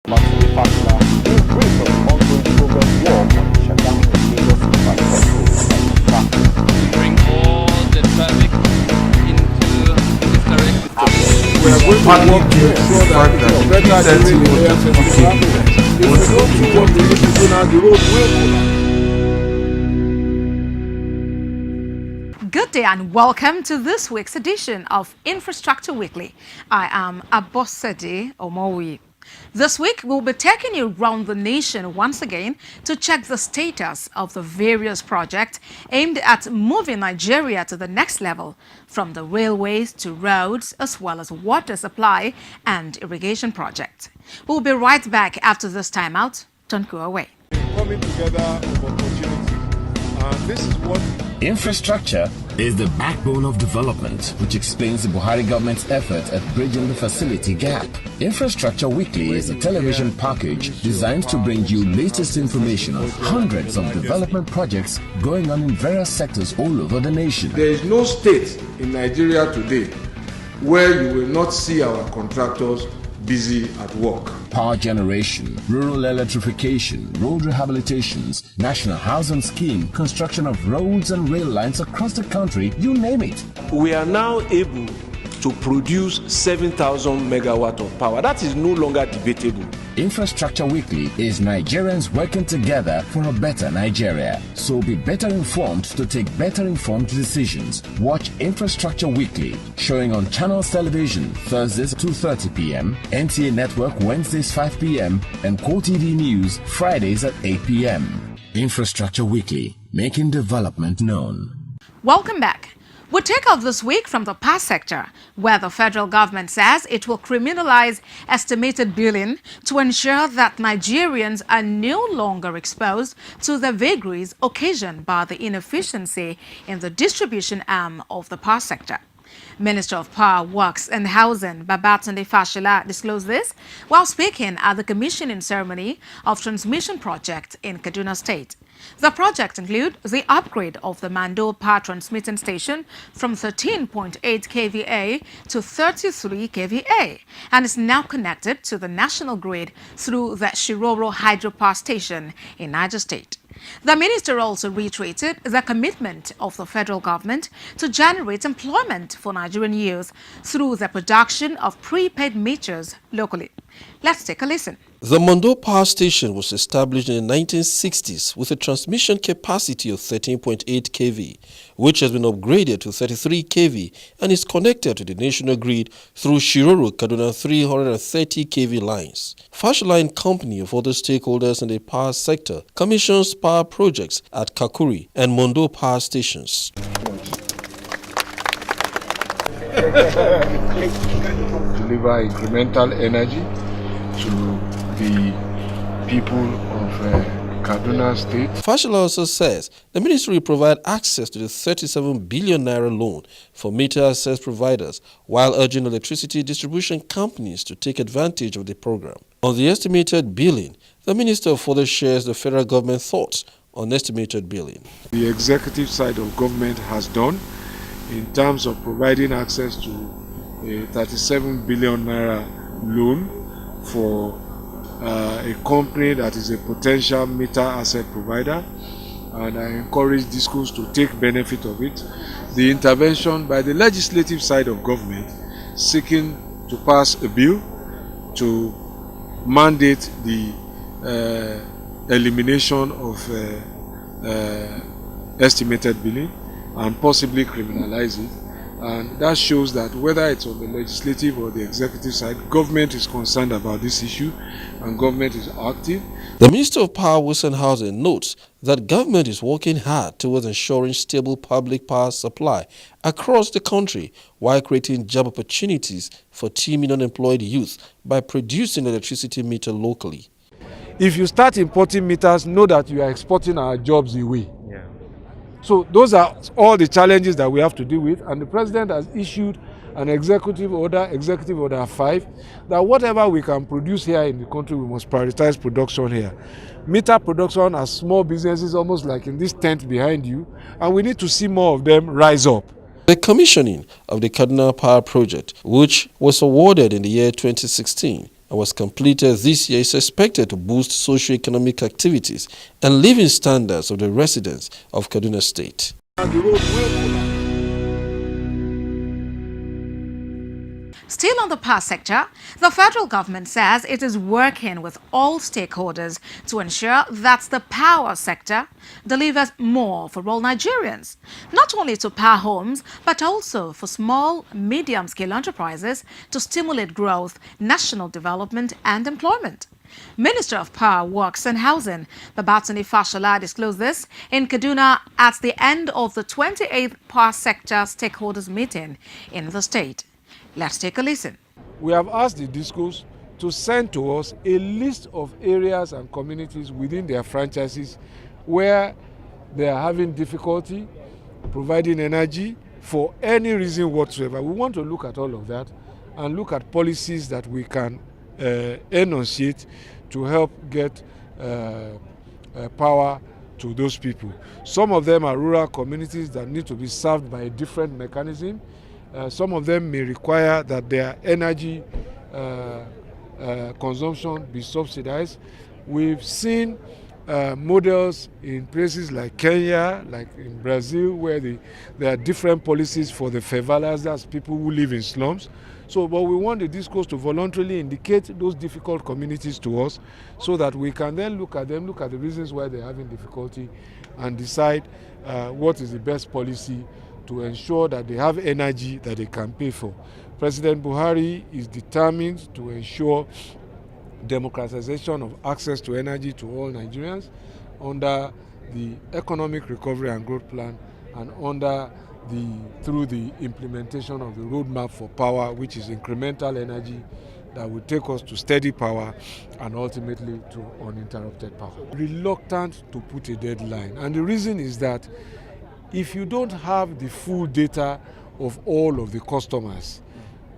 Monthly partner in brief of ongoing progress work on the shutdown of Lagos Infra bring all the traffic into this direction. We are going to work to ensure that it is better during the day. If we don't support the people now, the road will. Good day and welcome to this week's edition of Infrastructure Weekly. I am Abosede Omowi. This week, we'll be taking you around the nation once again to check the status of the various projects aimed at moving Nigeria to the next level, from the railways to roads, as well as water supply and irrigation projects. We'll be right back after this timeout. Don't go away. Coming together of opportunities, and this is what Infrastructure is the backbone of development, which explains the Buhari government's effort at bridging the facility gap. Infrastructure Weekly is a television package designed to bring you latest information on hundreds of development projects going on in various sectors all over the nation. there is no state in Nigeria today where you will not see our contractors busy at work. Power generation, rural electrification, road rehabilitations, national housing scheme, construction of roads and rail lines across the country, you name it. We are now able to produce 7,000 megawatt of power. That is no longer debatable. Infrastructure Weekly is Nigerians working together for a better Nigeria. So be better informed to take better informed decisions. Watch Infrastructure Weekly, showing on Channels Television Thursdays 2:30 p.m., NTA Network Wednesdays 5 p.m., and Core TV News Fridays at 8 p.m. Infrastructure Weekly, making development known. Welcome back. We take off this week from the power sector, where the federal government says it will criminalize estimated billing to ensure that Nigerians are no longer exposed to the vagaries occasioned by the inefficiency in the distribution arm of the power sector. Minister of Power, Works and Housing Babatunde Fashola disclosed this while speaking at the commissioning ceremony of transmission project in Kaduna State. The project includes the upgrade of the Mando Power Transmitting Station from 13.8 kVA to 33 kVA and is now connected to the national grid through the Shiroro Hydropower Station in Niger State. The minister also reiterated the commitment of the federal government to generate employment for Nigerian youth through the production of prepaid meters locally. Let's take a listen. The Mondo Power Station was established in the 1960s with a transmission capacity of 13.8 kV, which has been upgraded to 33 kV and is connected to the national grid through Shiroro Kaduna 330 kV lines. Fashola and company of other stakeholders in the power sector commissions power projects at Kakuri and Mondo Power Stations. Deliver incremental energy to the people of Kaduna State. Fashola also says the ministry will provide access to the 37 billion naira loan for meter access providers while urging electricity distribution companies to take advantage of the program. On the estimated billing, the minister further shares the federal government's thoughts on estimated billing. The executive side of government has done in terms of providing access to a 37 billion naira loan for a company that is a potential meter asset provider, and I encourage DISCOs to take benefit of it. The intervention by the legislative side of government seeking to pass a bill to mandate the elimination of estimated billing and possibly criminalize it. And that shows that whether it's on the legislative or the executive side, government is concerned about this issue and government is active. The Minister of Power, Works and Housing notes that government is working hard towards ensuring stable public power supply across the country while creating job opportunities for teeming unemployed youth by producing electricity meter locally. If you start importing meters, know that you are exporting our jobs away. So those are all the challenges that we have to deal with, and the president has issued an executive order 5, that whatever we can produce here in the country, we must prioritize production here. Meter production as small businesses, almost like in this tent behind you, and we need to see more of them rise up. The commissioning of the Kaduna Power Project, which was awarded in the year 2016, and was completed this year, is expected to boost socio-economic activities and living standards of the residents of Kaduna State. Still on the power sector, the federal government says it is working with all stakeholders to ensure that the power sector delivers more for all Nigerians, not only to power homes, but also for small, medium-scale enterprises to stimulate growth, national development and employment. Minister of Power, Works and Housing, Babatunde Fashola, disclosed this in Kaduna at the end of the 28th Power Sector Stakeholders Meeting in the state. Let's take a listen. We have asked the DISCOs to send to us a list of areas and communities within their franchises where they are having difficulty providing energy for any reason whatsoever. We want to look at all of that and look at policies that we can enunciate to help get power to those people. Some of them are rural communities that need to be served by a different mechanism. Some of them may require that their energy consumption be subsidized. We've seen models in places like Kenya, like in Brazil, where there are different policies for the favelas, that's people who live in slums. So, but we want the DISCOs to voluntarily indicate those difficult communities to us so that we can then look at them, look at the reasons why they're having difficulty and decide what is the best policy to ensure that they have energy that they can pay for. President Buhari is determined to ensure democratization of access to energy to all Nigerians under the Economic Recovery and Growth Plan and through the implementation of the roadmap for power, which is incremental energy that will take us to steady power and ultimately to uninterrupted power. Reluctant to put a deadline, and the reason is that if you don't have the full data of all of the customers,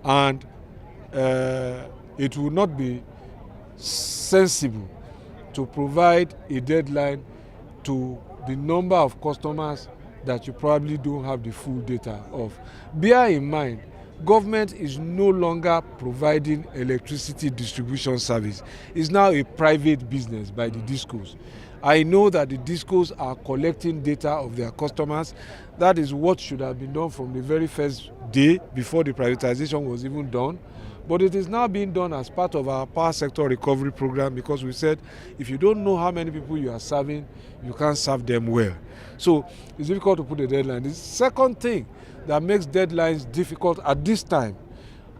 and it will not be sensible to provide a deadline to the number of customers that you probably don't have the full data of. Bear in mind, government is no longer providing electricity distribution service. It's now a private business by the DISCOs. I know that the DISCOs are collecting data of their customers. That is what should have been done from the very first day before the privatization was even done. But it is now being done as part of our power sector recovery program, because we said if you don't know how many people you are serving, you can't serve them well. So it's difficult to put a deadline. The second thing that makes deadlines difficult at this time,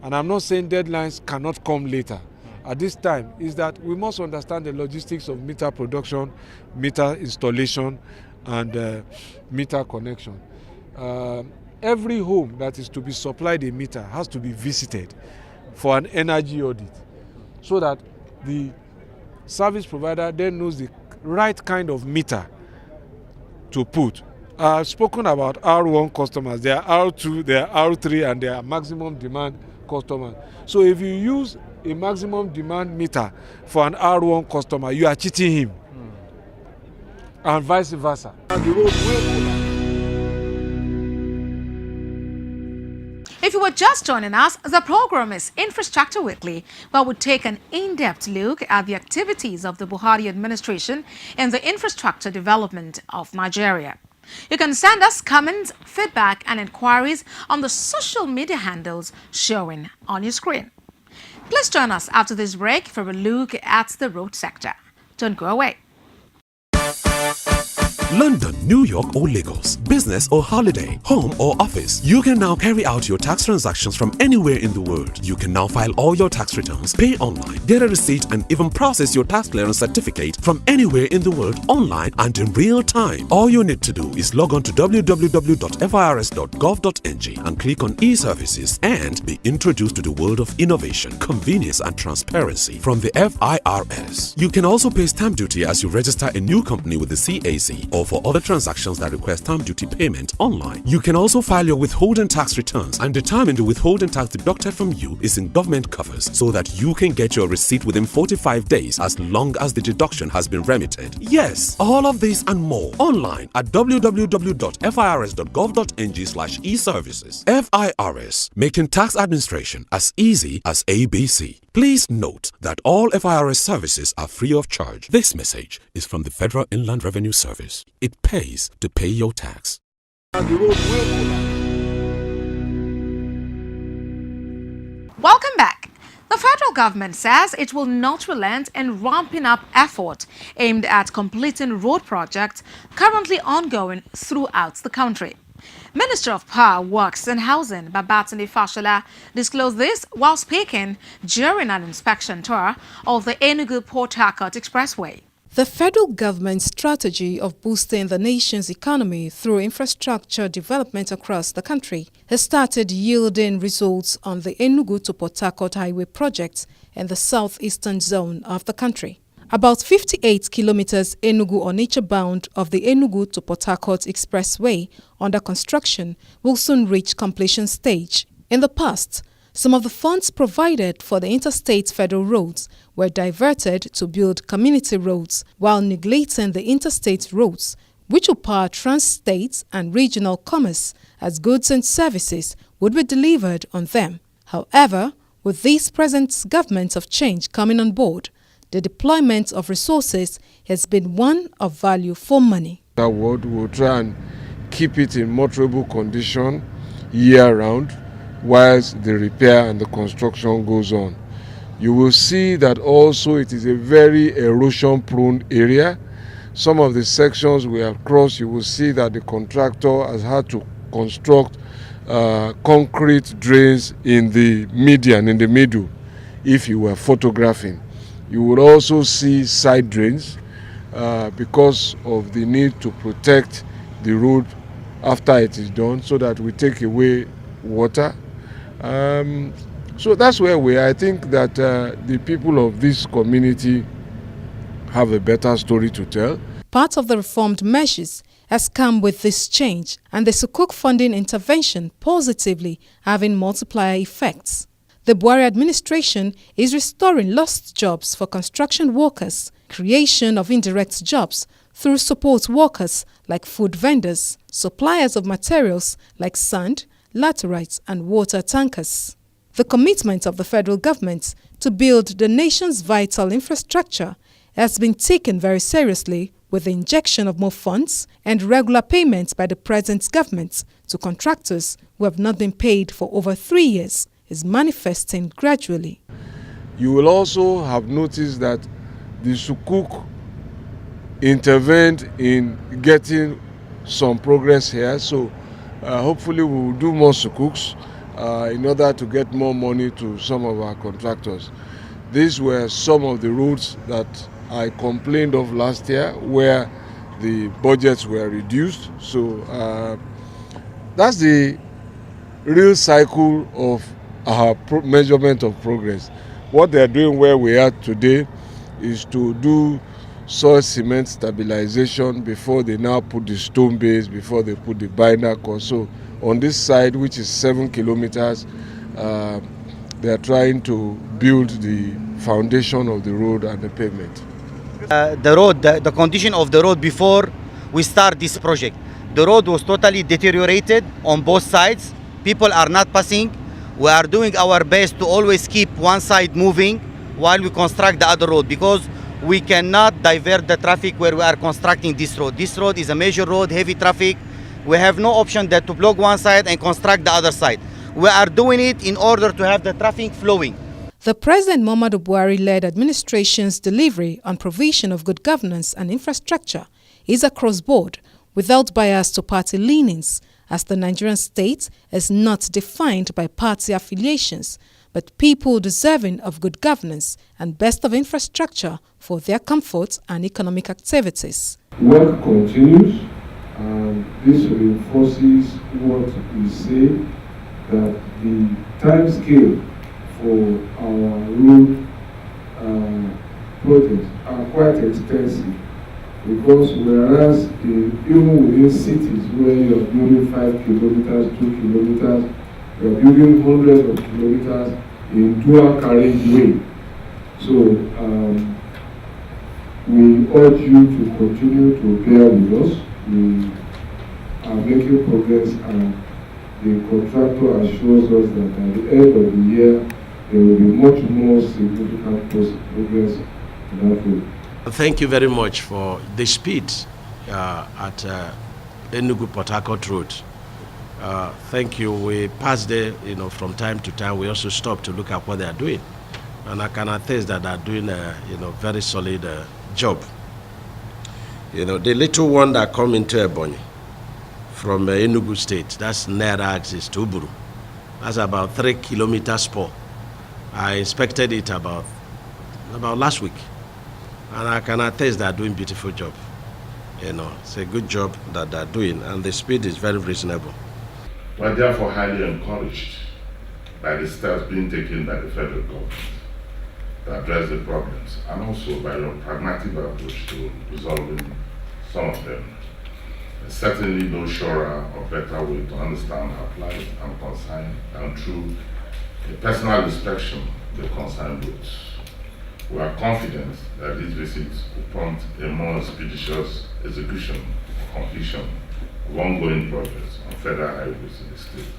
and I'm not saying deadlines cannot come later, at this time, is that we must understand the logistics of meter production, meter installation, and meter connection. Every home that is to be supplied a meter has to be visited for an energy audit, so that the service provider then knows the right kind of meter to put. I've spoken about R1 customers. There are R2, there are R3, and there are maximum demand customers. So if you use a maximum demand meter for an R1 customer, you are cheating him, and vice versa. If you were just joining us, the program is Infrastructure Weekly, where we take an in-depth look at the activities of the Buhari administration in the infrastructure development of Nigeria. You can send us comments, feedback and inquiries on the social media handles showing on your screen. Please join us after this break for a look at the road sector. Don't go away. London, New York or Lagos, business or holiday, home or office, you can now carry out your tax transactions from anywhere in the world. You can now file all your tax returns, pay online, get a receipt and even process your tax clearance certificate from anywhere in the world online and in real time. All you need to do is log on to www.firs.gov.ng and click on e-services and be introduced to the world of innovation, convenience and transparency from the FIRS. You can also pay stamp duty as you register a new company with the CAC or for other transactions that require stamp duty payment online. You can also file your withholding tax returns and determine the withholding tax deducted from you is in government covers, so that you can get your receipt within 45 days as long as the deduction has been remitted. Yes, all of this and more online at www.firs.gov.ng/e-services. FIRS, making tax administration as easy as ABC. Please note that all FIRS services are free of charge. This message is from the Federal Inland Revenue Service. It pays to pay your tax. Welcome back. The federal government says it will not relent in ramping up effort aimed at completing road projects currently ongoing throughout the country. Minister of Power, Works and Housing, Babatunde Fashola, disclosed this while speaking during an inspection tour of the Enugu-Port Harcourt Expressway. The federal government's strategy of boosting the nation's economy through infrastructure development across the country has started yielding results on the Enugu to Port Harcourt Highway project in the southeastern zone of the country. About 58 kilometers Enugu-Onitsha bound of the Enugu to Port Harcourt Expressway under construction will soon reach completion stage. In the past, some of the funds provided for the interstate federal roads were diverted to build community roads while neglecting the interstate roads, which will power trans-state and regional commerce as goods and services would be delivered on them. However, with this present government of change coming on board, the deployment of resources has been one of value for money. That word will try and keep it in motorable condition year-round, whilst the repair and the construction goes on. You will see that also it is a very erosion-prone area. Some of the sections we have crossed, you will see that the contractor has had to construct concrete drains in the median, in the middle, if you were photographing. You will also see side drains because of the need to protect the road after it is done so that we take away water. So that's where we are. I think that the people of this community have a better story to tell. Part of the reformed measures has come with this change and the Sukuk funding intervention positively having multiplier effects. The Buhari administration is restoring lost jobs for construction workers, creation of indirect jobs through support workers like food vendors, suppliers of materials like sand, laterites and water tankers. The commitment of the federal government to build the nation's vital infrastructure has been taken very seriously with the injection of more funds and regular payments by the present government to contractors who have not been paid for over 3 years is manifesting gradually. You will also have noticed that the Sukuk intervened in getting some progress here, so hopefully we will do more Sukuks in order to get more money to some of our contractors. These were some of the roads that I complained of last year where the budgets were reduced. So that's the real cycle of our measurement of progress. What they are doing where we are today is to do soil cement stabilization before they now put the stone base, before they put the binder core. So on this side, which is 7 kilometers, they are trying to build the foundation of the road and the pavement. The condition of the road before we start this project, the road was totally deteriorated on both sides. People are not passing. We are doing our best to always keep one side moving while we construct the other road, because we cannot divert the traffic where we are constructing this road. This road is a major road, heavy traffic. We have no option than to block one side and construct the other side. We are doing it in order to have the traffic flowing. The President Muhammadu Buhari-led administration's delivery on provision of good governance and infrastructure is across board, without bias to party leanings, as the Nigerian state is not defined by party affiliations, but people deserving of good governance and best of infrastructure for their comfort and economic activities. Work continues, and this reinforces what we say, that the time scale for our road projects are quite extensive, because whereas even within cities where you are building 5 kilometers, 2 kilometers, you are building hundreds of kilometers in dual carriageway. So we urge you to continue to bear with us. We are making progress, and the contractor assures us that at the end of the year, there will be much more significant progress in that field. Thank you very much for the speed at Enugu Port Harcourt Road. Thank you. We pass there, from time to time. We also stop to look at what they are doing, and I can attest that they are doing a, very solid job. The little one that come into Ebonyi from Enugu State, that's Naira axis to Uburu. That's about 3 kilometers spur. I inspected it about last week, and I can attest they are doing beautiful job. It's a good job that they're doing, and the speed is very reasonable. We are therefore highly encouraged by the steps being taken by the federal government to address the problems, and also by your pragmatic approach to resolving some of them. There's certainly no surer or better way to understand our plight and concern than through a personal inspection of the concerned roads. We are confident that this visit will prompt a more expeditious execution or completion of ongoing projects on federal highways in the state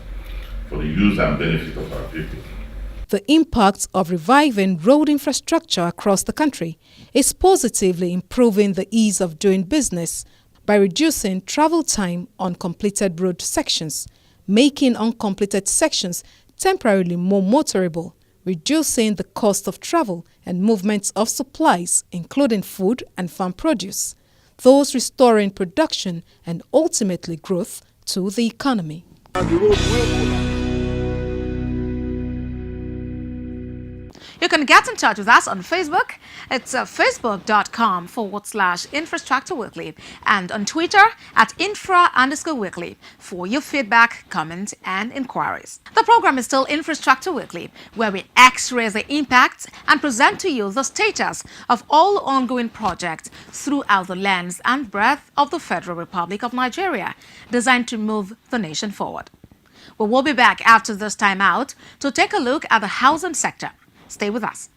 for the use and benefit of our people. The impact of reviving road infrastructure across the country is positively improving the ease of doing business by reducing travel time on completed road sections, making uncompleted sections temporarily more motorable, reducing the cost of travel and movements of supplies, including food and farm produce, thus restoring production and ultimately growth to the economy. You can get in touch with us on Facebook. It's facebook.com/Infrastructure Weekly and on Twitter @Infra_Weekly for your feedback, comments, and inquiries. The program is still Infrastructure Weekly, where we x-ray the impacts and present to you the status of all ongoing projects throughout the length and breadth of the Federal Republic of Nigeria, designed to move the nation forward. We will be back after this time out to take a look at the housing sector. Stay with us.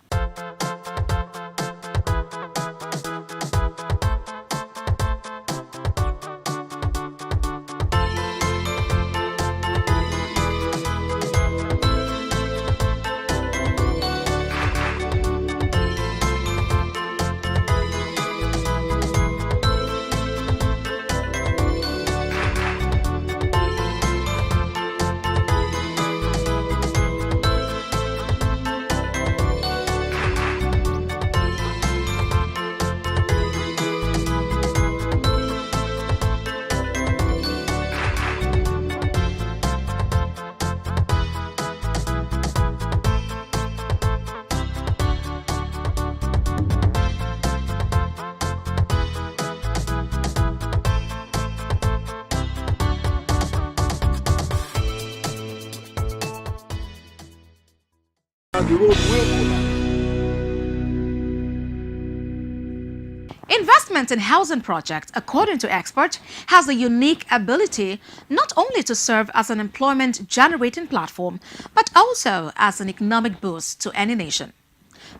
Investment in housing projects, according to experts, has a unique ability not only to serve as an employment-generating platform, but also as an economic boost to any nation.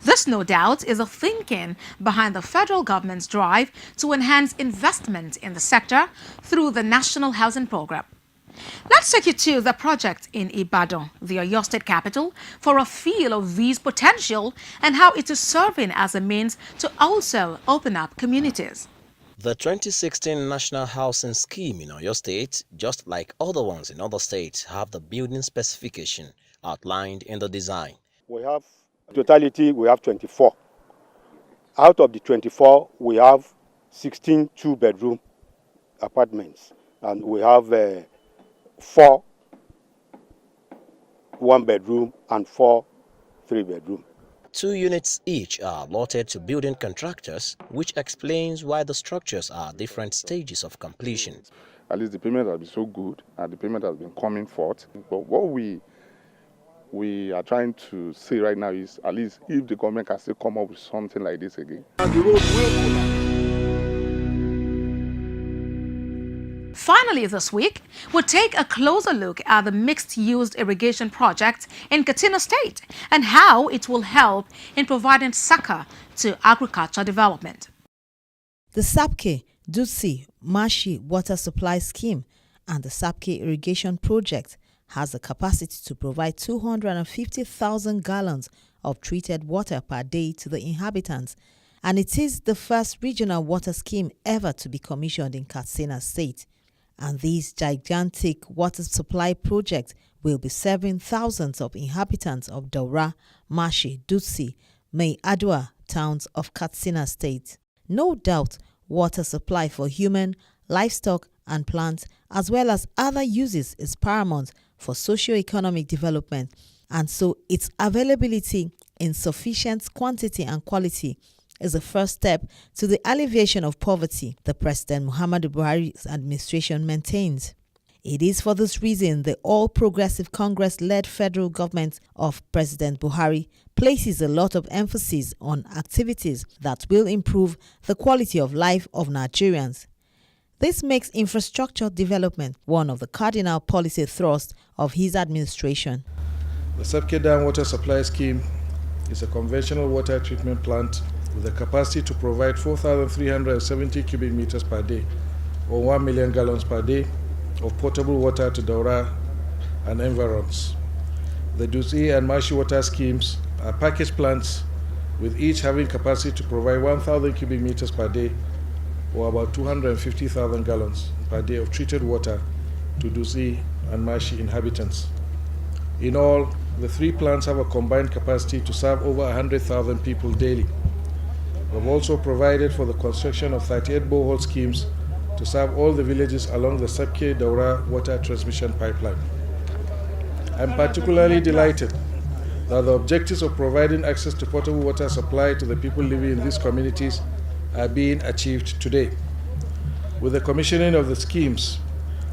This, no doubt, is the thinking behind the federal government's drive to enhance investment in the sector through the National Housing Program. Let's take you to the project in Ibadan, the Oyo State capital, for a feel of this potential and how it is serving as a means to also open up communities. The 2016 National Housing Scheme in Oyo State, just like other ones in other states, have the building specification outlined in the design. We have totality, we have 24. Out of the 24, we have 16 two-bedroom apartments, and we have 4 one-bedroom and 4 three-bedroom. 2 units each are allotted to building contractors, which explains why the structures are at different stages of completion. At least the payment has been so good, and the payment has been coming forth. But what we are trying to say right now is, at least if the government can still come up with something like this again. Finally, this week, we'll take a closer look at the mixed-use irrigation project in Katsina State and how it will help in providing succor to agriculture development. The SAPKE Dutsi Mashi Water Supply Scheme and the SAPKE Irrigation Project has the capacity to provide 250,000 gallons of treated water per day to the inhabitants, and it is the first regional water scheme ever to be commissioned in Katsina State. And this gigantic water supply project will be serving thousands of inhabitants of Daura, Mashi, Dutsi, Mai Adwa towns of Katsina State. No doubt, water supply for human, livestock and plants as well as other uses is paramount for socio-economic development, and so its availability in sufficient quantity and quality is the first step to the alleviation of poverty, the President Muhammadu Buhari's administration maintains. It is for this reason the All Progressive Congress-led federal government of President Buhari places a lot of emphasis on activities that will improve the quality of life of Nigerians. This makes infrastructure development one of the cardinal policy thrusts of his administration. The Sapke Dam Water Supply Scheme is a conventional water treatment plant with the capacity to provide 4,370 cubic meters per day, or 1 million gallons per day, of potable water to Daura and environs. The Dutsi and Mashi water schemes are package plants with each having capacity to provide 1,000 cubic meters per day, or about 250,000 gallons per day of treated water to Dutsi and Mashi inhabitants. In all, the three plants have a combined capacity to serve over 100,000 people daily. We have also provided for the construction of 38 borehole schemes to serve all the villages along the Sapke-Daura water transmission pipeline. I'm particularly delighted that the objectives of providing access to potable water supply to the people living in these communities are being achieved today. With the commissioning of the schemes,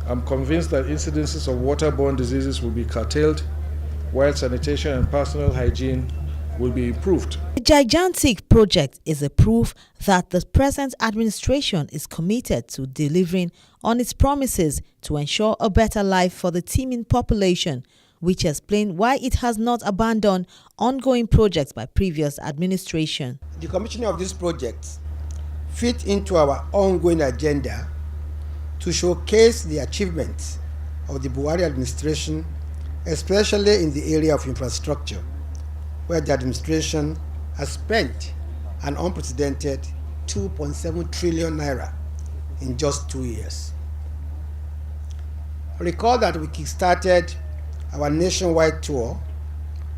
I'm convinced that incidences of waterborne diseases will be curtailed, while sanitation and personal hygiene will be improved. The gigantic project is a proof that the present administration is committed to delivering on its promises to ensure a better life for the teeming population, which explains why it has not abandoned ongoing projects by previous administration. The commissioning of these projects fit into our ongoing agenda to showcase the achievements of the Buhari administration, especially in the area of infrastructure, where the administration has spent an unprecedented 2.7 trillion naira in just 2 years. Recall that we kickstarted our nationwide tour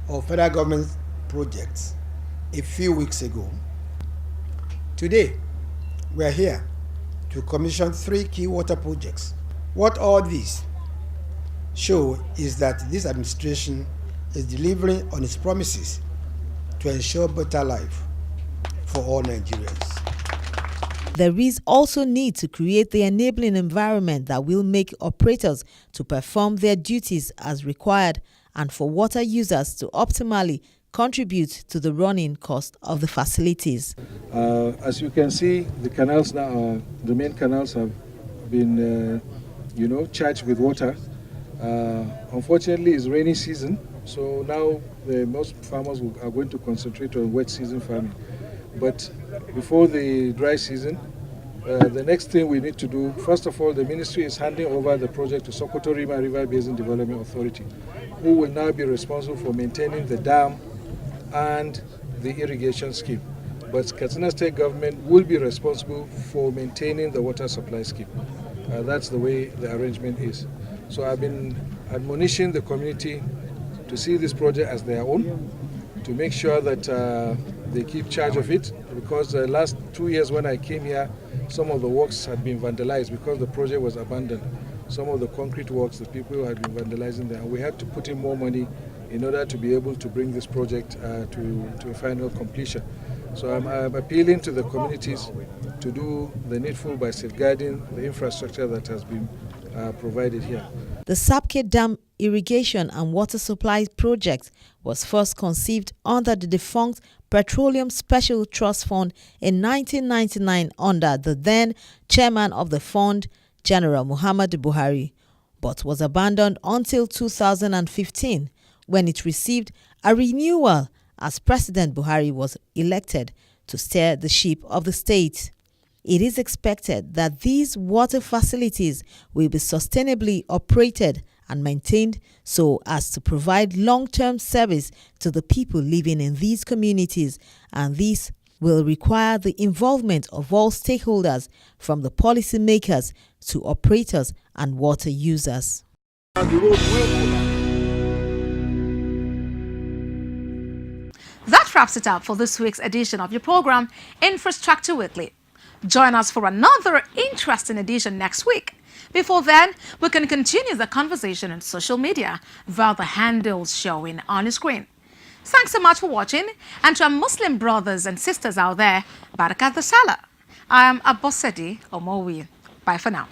of federal government projects a few weeks ago. Today, we are here to commission 3 key water projects. What all these show is that this administration is delivering on its promises to ensure better life for all Nigerians. There is also need to create the enabling environment that will make operators to perform their duties as required and for water users to optimally contribute to the running cost of the facilities. As you can see, the canals now, the main canals have been, charged with water. Unfortunately, it's rainy season, so now most farmers are going to concentrate on wet season farming. But before the dry season, the next thing we need to do, first of all, the ministry is handing over the project to Sokoto Rima River Basin Development Authority, who will now be responsible for maintaining the dam and the irrigation scheme. But Katsina State government will be responsible for maintaining the water supply scheme. That's the way the arrangement is. So I've been admonishing the community to see this project as their own, to make sure that they keep charge of it, because the last 2 years when I came here, some of the works had been vandalized because the project was abandoned. Some of the concrete works, the people had been vandalizing there, and we had to put in more money in order to be able to bring this project to a final completion. So I'm appealing to the communities to do the needful by safeguarding the infrastructure that has been provided here. The Sapke Dam Irrigation and Water Supply Project was first conceived under the defunct Petroleum Special Trust Fund in 1999 under the then chairman of the fund, General Muhammadu Buhari, but was abandoned until 2015 when it received a renewal as President Buhari was elected to steer the ship of the state. It is expected that these water facilities will be sustainably operated and maintained so as to provide long-term service to the people living in these communities, and this will require the involvement of all stakeholders, from the policymakers to operators and water users. That wraps it up for this week's edition of your program, Infrastructure Weekly. Join us for another interesting edition next week. Before then, we can continue the conversation on social media via the handles showing on your screen. Thanks so much for watching, and to our Muslim brothers and sisters out there, Barakat the Salah. I am Abosedi Omowi. Bye for now.